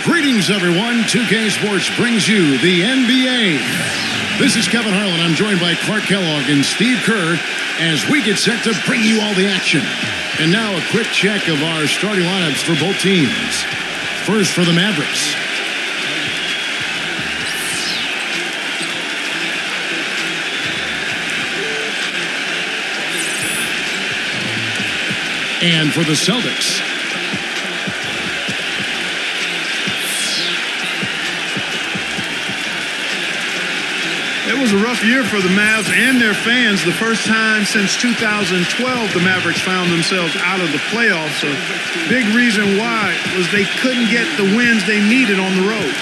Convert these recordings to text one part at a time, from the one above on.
Greetings, everyone. 2K Sports brings you the NBA. This is Kevin Harlan. I'm joined by Clark Kellogg and Steve Kerr as we get set to bring you all the action. And now a quick check of our starting lineups for both teams. First for the Mavericks. And for the Celtics. It was a rough year for the Mavs and their fans. The first time since 2012 the Mavericks found themselves out of the playoffs. A big reason why was they couldn't get the wins they needed on the road.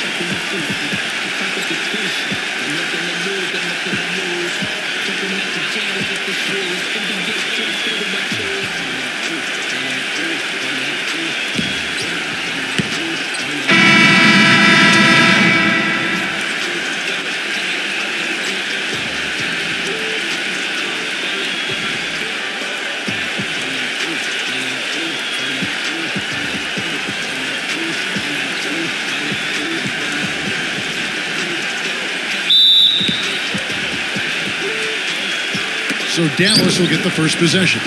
So Dallas will get the first possession.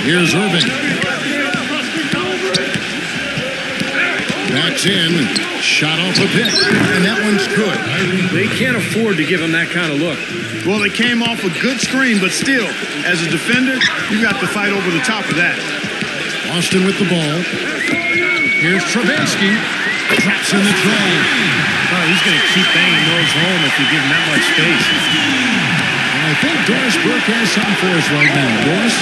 Here's Irving. Backs in. Shot off a pick. And that one's good. They can't afford to give him that kind of look. Well, they came off a good screen, but still, as a defender, you got to fight over the top of that. Austin with the ball. Here's Travinsky. Traps in the throw. Oh, he's going to keep banging those home if you give him that much space. And I think Doris Burke has something for us right now. Doris?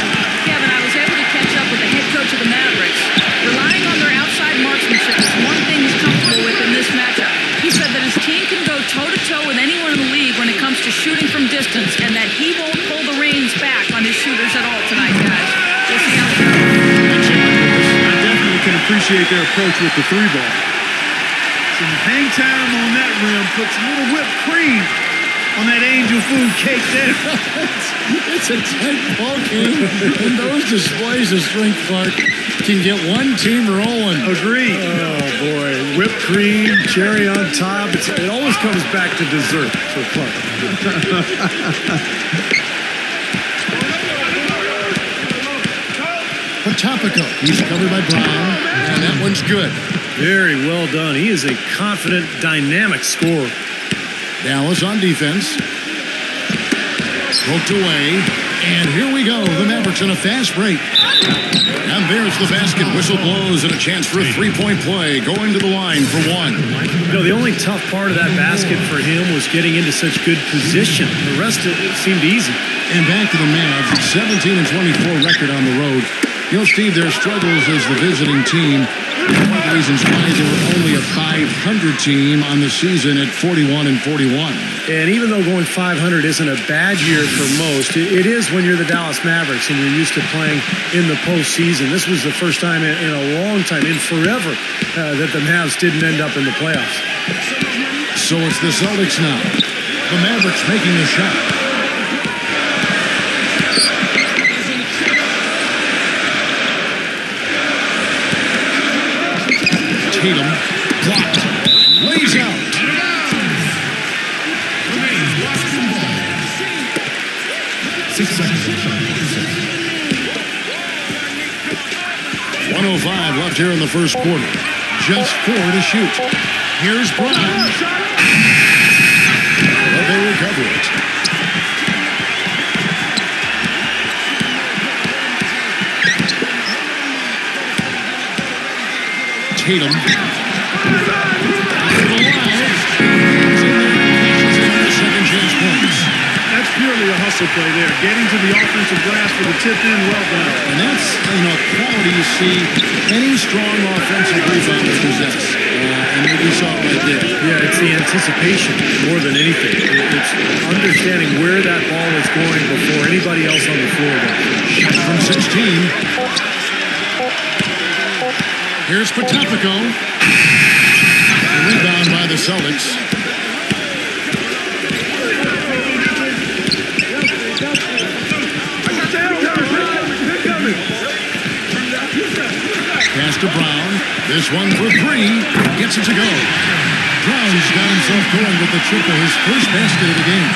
Kevin, I was able to catch up with the head coach of the Mavericks. Relying on their outside marksmanship is one thing he's comfortable with in this matchup. He said that his team can go toe-to-toe with anyone in the league when it comes to shooting from distance, and that he won't pull the reins back on his shooters at all tonight, guys. We'll see how it goes. I definitely can appreciate their approach with the three ball. Some hang time on that rim, puts a little whipped cream on that angel food cake there. It's a tight ball game, and those displays of strength, Clark, can get one team rolling. Agreed. Oh, boy. Whipped cream, cherry on top. It always comes back to dessert for Clark. Potapico. He's covered by Brown, and that one's good. Very well done. He is a confident, dynamic scorer. Dallas on defense. Poked away. And here we go. The Mavericks in a fast break. And there's the basket. Whistle blows and a chance for a three-point play. Going to the line for one. You know, the only tough part of that basket for him was getting into such good position. The rest of it seemed easy. And back to the Mavs. 17-24 record on the road. You know, Steve, their struggles as the visiting team. One of the reasons why they were only a 500 team on the season at 41-41. And even though going 500 isn't a bad year for most, it is when you're the Dallas Mavericks and you're used to playing in the postseason. This was the first time in a long time, in forever, that the Mavs didn't end up in the playoffs. So it's the Celtics now. The Mavericks making the shot. Tatum blocked, lays out. 6 seconds. 105 left here in the first quarter. Just 4 to shoot. Here's Brown. But they recover it. Tatum. Second chance points. That's purely a hustle play there. Getting to the offensive glass for the tip in, well done. And that's, quality you see any strong offensive rebounder possess. And we saw it right there. Yeah, it's the anticipation more than anything. It's understanding where that ball is going before anybody else on the floor does. Shot from 16. Here's Patopico. Rebound by the Celtics. Pass to Brown. This one for three. Gets it to go. Brown's got himself going with the triple, his first basket of the game.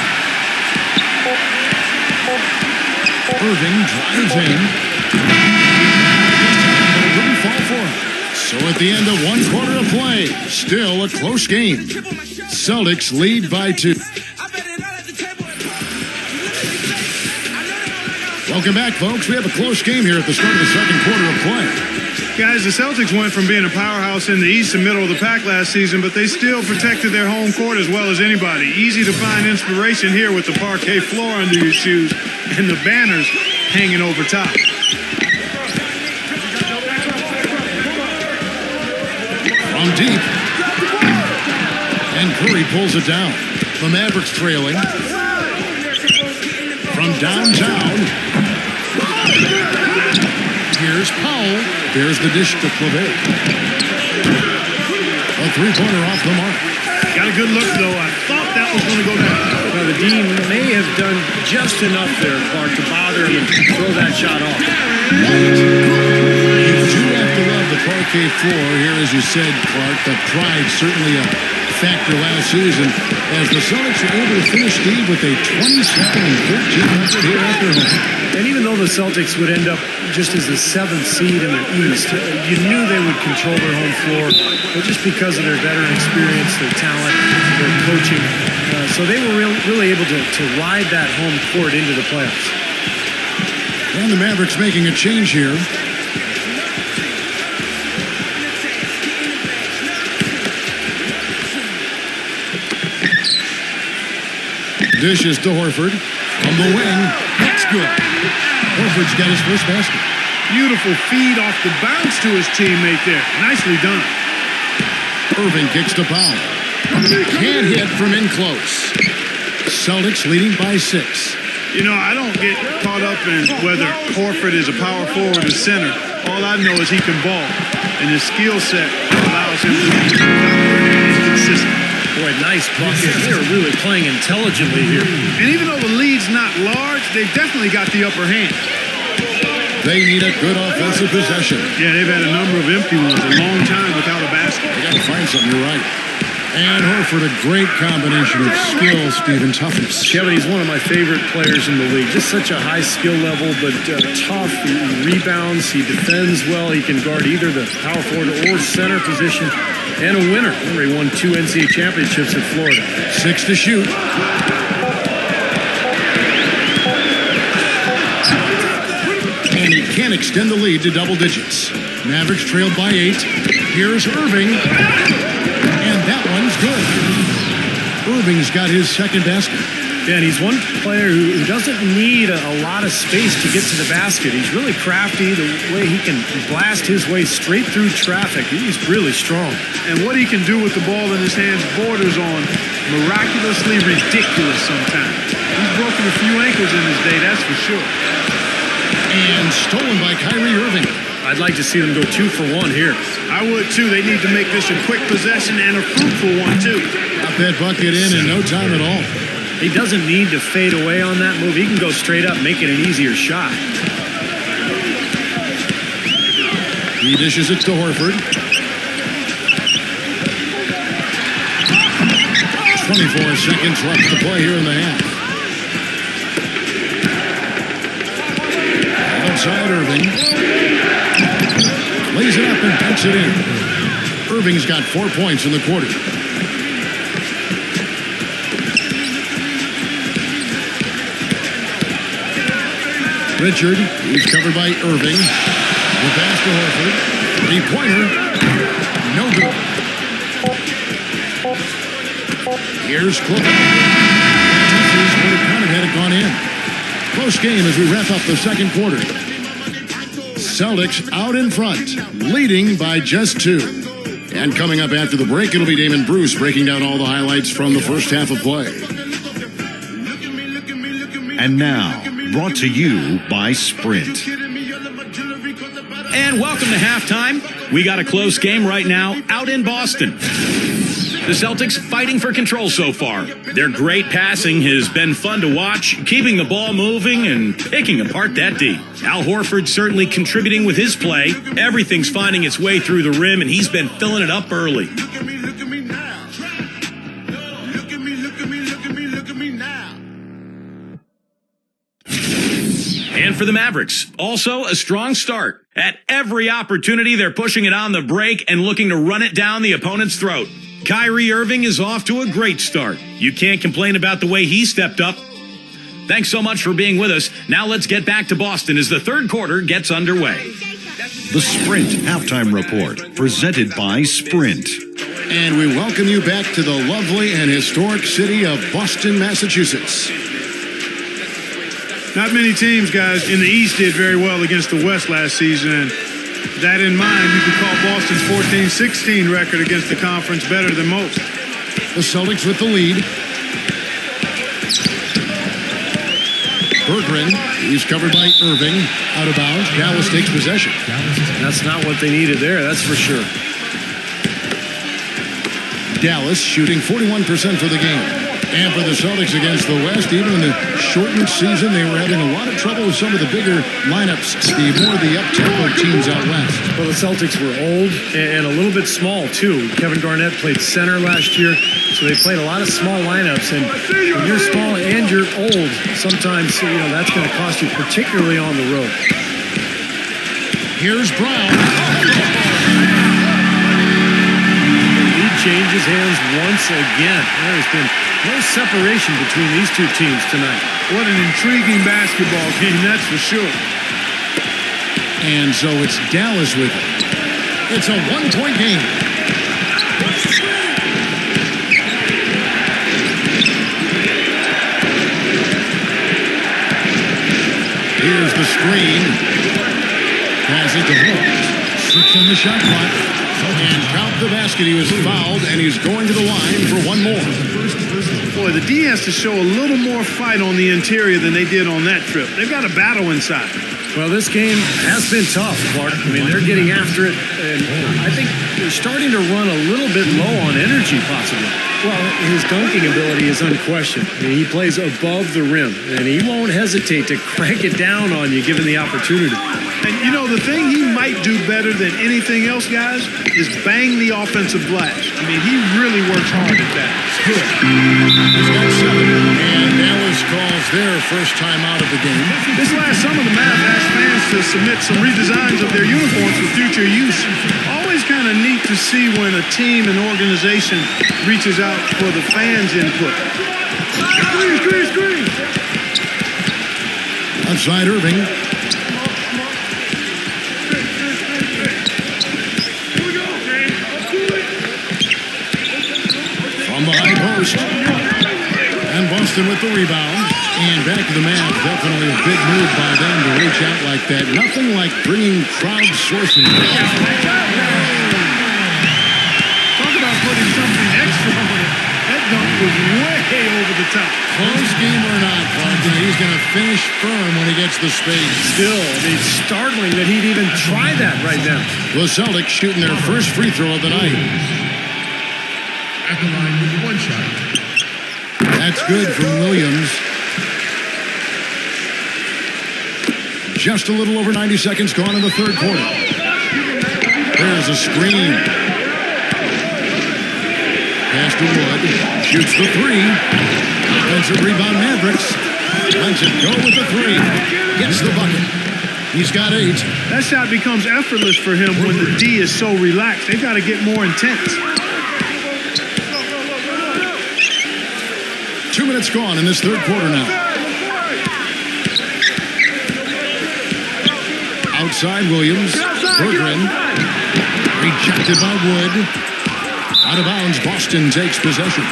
Irving drives in. But it wouldn't fall for him. So at the end of one quarter of play, still a close game. Celtics lead by 2. Welcome back, folks. We have a close game here at the start of the second quarter of play. Guys, the Celtics went from being a powerhouse in the East and middle of the pack last season, but they still protected their home court as well as anybody. Easy to find inspiration here with the parquet floor under your shoes and the banners hanging over top. From deep. And Curry pulls it down. The Mavericks trailing. From downtown. Here's Powell. There's the dish to Clave. A three-pointer off the mark. Got a good look, though. I thought that was going to go down. Well, the D may have done just enough there, Clark, to bother him and throw that shot off. You do have to love the parquet floor here, as you said, Clark. The pride certainly a factor last season as the Celtics were able to finish Steve with a 27-13 record here at their home. And even though the Celtics would end up just as the 7th seed in the East, you knew they would control their home floor, but just because of their veteran experience, their talent, their coaching. So they were really able to ride that home court into the playoffs. And the Mavericks making a change here. Dishes to Horford. From the wing. That's good. Horford's got his first basket. Beautiful feed off the bounce to his teammate there. Nicely done. Irving kicks to Powell. Can't hit from in close. Celtics leading by 6. You know, I don't get caught up in whether Horford is a power forward or center. All I know is he can ball, and his skill set allows him to be consistent. Boy, nice bucket. They're really playing intelligently here. And even though the lead's not large, they've definitely got the upper hand. They need a good offensive possession. Yeah, they've had a number of empty ones a long time without a basket. They got to find something, you're right. And Horford, a great combination of skill, speed, and toughness. Kevin, he's one of my favorite players in the league. Just such a high skill level, but tough. He rebounds, he defends well. He can guard either the power forward or center position. And a winner. Remember, he won 2 NCAA championships at Florida. 6 to shoot. And he can extend the lead to double digits. Mavericks trailed by 8. Here's Irving. And that one's good. Irving's got his second basket. Yeah, and he's one player who doesn't need a lot of space to get to the basket. He's really crafty. The way he can blast his way straight through traffic, he's really strong. And what he can do with the ball in his hands borders on miraculously ridiculous sometimes. He's broken a few ankles in his day, that's for sure. And stolen by Kyrie Irving. I'd like to see them go 2 for 1 here. I would too. They need to make this a quick possession and a fruitful one too. Got that bucket in no time at all. He doesn't need to fade away on that move. He can go straight up, make it an easier shot. He dishes it to Horford. 24 seconds left to play here in the half. Outside Irving. Lays it up and puts it in. Irving's got 4 points in the quarter. Richard, he's covered by Irving. The pass to Horford. 3-pointer. No good. Here's Clave. This is what it kind of had it gone in. Close game as we wrap up the second quarter. Celtics out in front, leading by just 2. And coming up after the break, it'll be Damon Bruce breaking down all the highlights from the first half of play. And now, brought to you by Sprint. And welcome to halftime. We got a close game right now out in Boston. The Celtics fighting for control so far. Their great passing has been fun to watch, keeping the ball moving and picking apart that D. Al Horford certainly contributing with his play. Everything's finding its way through the rim, and he's been filling it up early. And for the Mavericks, also a strong start. At every opportunity, they're pushing it on the break and looking to run it down the opponent's throat. Kyrie Irving is off to a great start. You can't complain about the way he stepped up. Thanks so much for being with us. Now let's get back to Boston as the third quarter gets underway. The Sprint Halftime Report, presented by Sprint. And we welcome you back to the lovely and historic city of Boston, Massachusetts. Not many teams, guys, in the East did very well against the West last season. And that in mind, you could call Boston's 14-16 record against the conference better than most. The Celtics with the lead. Berggren, he's covered by Irving, out of bounds. Dallas takes possession. That's not what they needed there, that's for sure. Dallas shooting 41% for the game. And for the Celtics against the West, even in the shortened season, they were having a lot of trouble with some of the bigger lineups, Steve, more of the up-tempo teams out west. Well, the Celtics were old and a little bit small, too. Kevin Garnett played center last year, so they played a lot of small lineups. And when you're small and you're old, sometimes, that's going to cost you, particularly on the road. Here's Brown. Lead changes hands once again. There's been no separation between these two teams tonight. What an intriguing basketball game, that's for sure. And so it's Dallas with it. It's a one-point game. Here's the screen. Pass it to Hawks. 6 on the shot clock. And count the basket. He was fouled, and he's going to the line for one more. Boy, the D has to show a little more fight on the interior than they did on that trip. They've got a battle inside. Well, this game has been tough, Clark. I mean, they're getting after it, and I think they're starting to run a little bit low on energy, possibly. Well, his dunking ability is unquestioned. I mean, he plays above the rim, and he won't hesitate to crank it down on you given the opportunity. And, the thing he might do better than anything else, guys, is bang the offensive glass. I mean, he really works hard at that. Good. He's got 7, and Dallas calls their first time out of the game. This last summer, the Mavs asked fans to submit some redesigns of their uniforms for future use. Always kind of neat to see when a team and organization reaches out for the fans' input. Screen. Outside Irving. From the high post. And Boston with the rebound. And back to the Mavs. Definitely a big move by them to reach out like that. Nothing like bringing crowd-sourcing. Talk about putting something extra on it. That dunk was way over the top. Close game or not, Clark, he's going to finish firm when he gets the space. Still, it's startling that he'd even try that right now. The Celtics shooting their first free throw of the night. At the line with one shot. That's good from Williams. Just a little over 90 seconds gone in the third quarter. There's a screen. Pass to Wood. Shoots the 3. Offensive rebound Mavericks. Lets it go with the 3. Gets the bucket. He's got 8. That shot becomes effortless for him when the D is so relaxed. They've got to get more intense. 2 minutes gone in this third quarter now. Outside Williams. Berggren. Rejected by Wood. Out of bounds. Boston takes possession.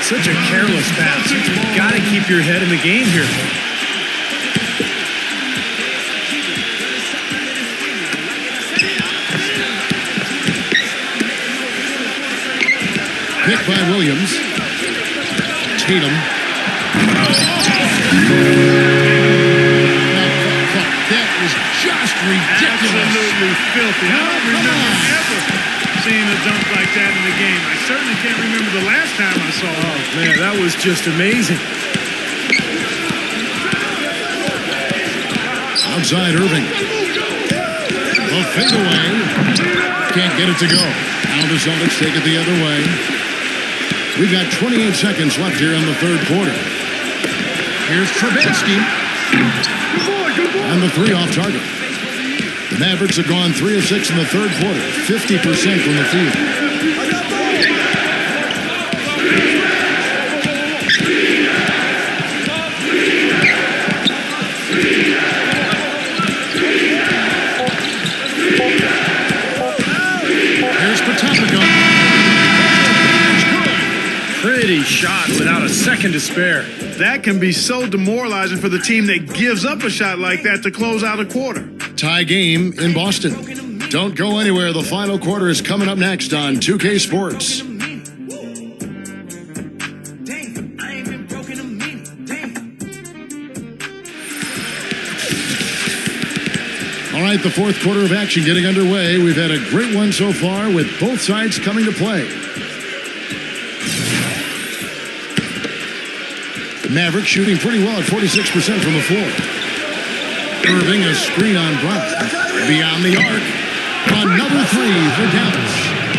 Such a careless pass. You've got to keep your head in the game here. Picked by Williams. Tatum. Now, that was just ridiculous. Absolutely filthy. I don't remember ever seeing a dunk like that in the game. I certainly can't remember the last time I saw it. Oh, man, that was just amazing. Outside Irving. A fadeaway. Can't get it to go. Now the Celtics take it the other way. We've got 28 seconds left here in the third quarter. Here's Trubinsky. And the three off target. The Mavericks have gone 3 of 6 in the third quarter. 50% from the field. Pretty shot without a second to spare. That can be so demoralizing for the team that gives up a shot like that to close out a quarter. Tie game in Boston. Don't go anywhere. The final quarter is coming up next on 2K Sports. All right, the fourth quarter of action getting underway. We've had a great one so far with both sides coming to play. Mavericks shooting pretty well at 46% from the floor. Irving, a screen on Brown. Beyond the arc. Another three for Dallas.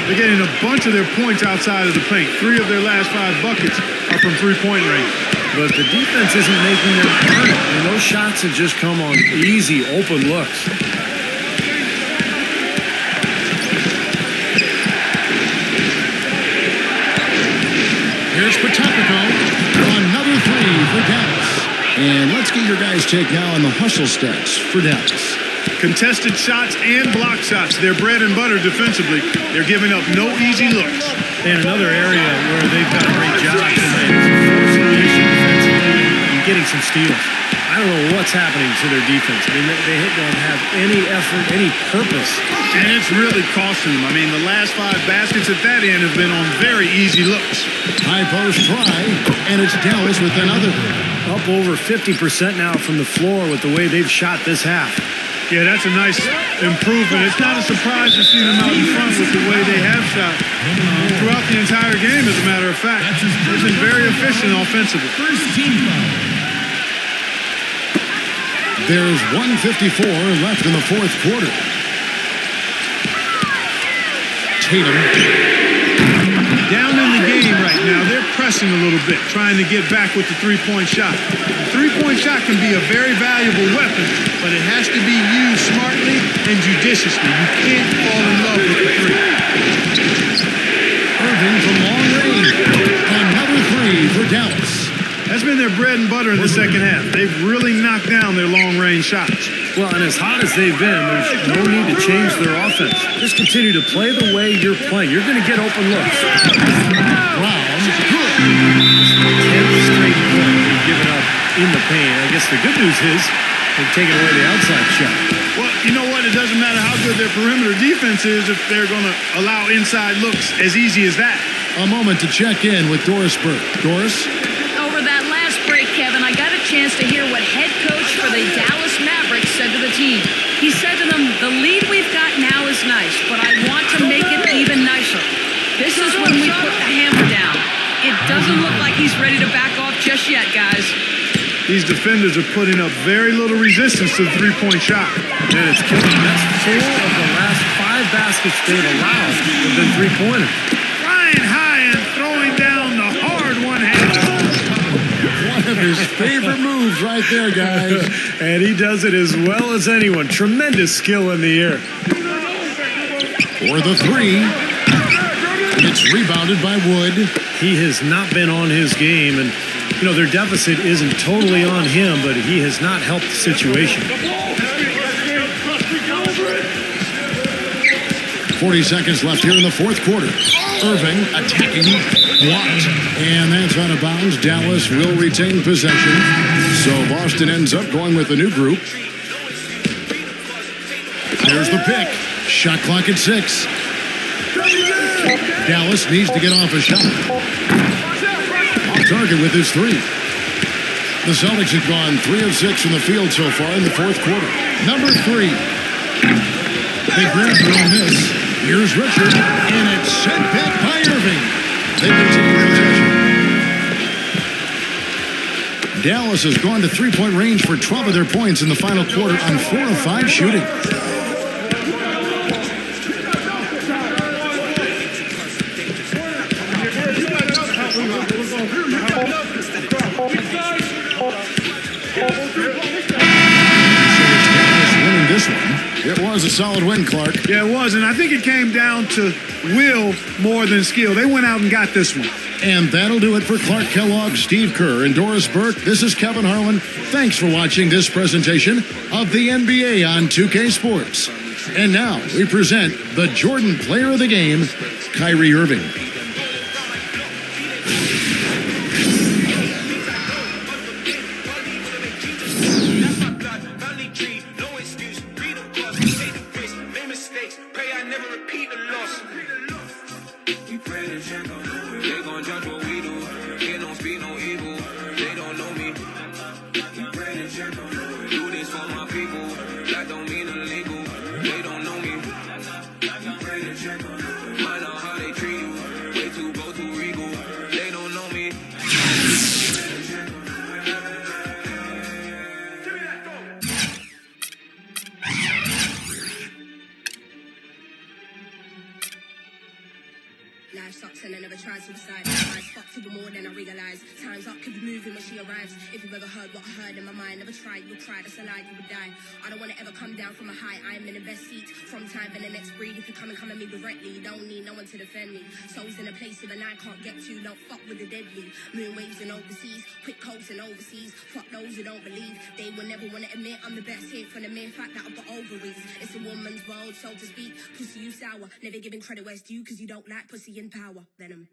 They're getting a bunch of their points outside of the paint. 3 of their last 5 buckets are from three-point range. But the defense isn't making them earn it. And those shots have just come on easy, open looks. Here's Potapico. Another three for Dallas. And let's get your guys' take now on the hustle stats for Dallas. Contested shots and block shots. They're bread and butter defensively. They're giving up no easy looks. And another area where they've done a great job tonight is forcing the issue defensively and getting some steals. I don't know what's happening to their defense. I mean, they don't have any effort, any purpose. And it's really costing them. I mean, the last 5 baskets at that end have been on very easy looks. High post try, and it's Dallas with another. Up over 50% now from the floor with the way they've shot this half. Yeah, that's a nice improvement. It's not a surprise to see them out in front with the way they have shot throughout the entire game, as a matter of fact. They've been very efficient offensively. First team foul. There's 1:54 left in the fourth quarter. Tatum. Down in the game right now, they're pressing a little bit, trying to get back with the three-point shot. The three-point shot can be a very valuable weapon, but it has to be used smartly and judiciously. You can't fall in love with the three. Irving from long range. Another three for Dallas. That's been their bread and butter in the second half. They've really knocked down their long-range shots. Well, and as hot as they've been, there's no need to change their offense. Just continue to play the way you're playing. You're going to get open looks. Brown. 10th straight point they've given up in the paint. I guess the good news is they've taken away the outside shot. Well, you know what? It doesn't matter how good their perimeter defense is if they're going to allow inside looks as easy as that. A moment to check in with Doris Burke. Doris? Over that last break, Kevin, I got a chance to hear what head coach for the Dallas Mavericks said to the team. He said to them, the lead we've got now is nice, but I want to make it even nicer. This is when we put the hammer down. It doesn't look like he's ready to back off just yet, guys. These defenders are putting up very little resistance to the three-point shot. And it's killing them. That's 4 of the last 5 baskets they've allowed have been three-pointers. Flying high and throwing down the hard one-hander. One of his favorite moves right there, guys. And he does it as well as anyone. Tremendous skill in the air. For the three. It's rebounded by Wood. He has not been on his game, and you know their deficit isn't totally on him, but he has not helped the situation. 40 seconds left here in the fourth quarter. Irving attacking, blocked, and that's out of bounds. Dallas will retain possession. So Boston ends up going with a new group. There's the pick. Shot clock at 6. Dallas needs to get off a shot. Off target with his 3. The Celtics have gone 3 of 6 from the field so far in the fourth quarter. Number 3. They grab her on this. Here's Richard, and it's sent back by Irving. They continue possession. Dallas has gone to three-point range for 12 of their points in the final quarter on 4 of 5 shooting. This one. It was a solid win, Clark. Yeah, it was, and I think it came down to will more than skill. They went out and got this one. And that'll do it for Clark Kellogg, Steve Kerr, and Doris Burke. This is Kevin Harlan. Thanks for watching this presentation of the NBA on 2K Sports. And now we present the Jordan Player of the Game, Kyrie Irving. Life sucks and I never tried suicide. I fuck people more than I realize. Time's up, keep moving when she arrives. If you've ever heard what I heard in my mind, never tried, you'll cry, that's a lie, you would die. I don't wanna ever come down from a high, I am in the best seat. From time and the next breed, if you come at me directly, you don't need no one to defend me. Souls in a place that I can't get to, don't fuck with the deadly. Moon waves and overseas, quick coats and overseas. Fuck those who don't believe, they will never wanna admit I'm the best here from the mere fact that I've got ovaries. It's a woman's world, so to speak. Pussy, you sour, never giving credit where it's due, cause you don't like pussy in power. Venom.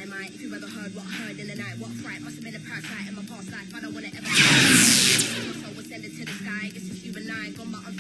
My, if you ever heard what I heard in the night, what fright must have been a parasite in my past life. I don't wanna ever. So we'll send it to the sky. Guess if you and I gone, but I'm feeling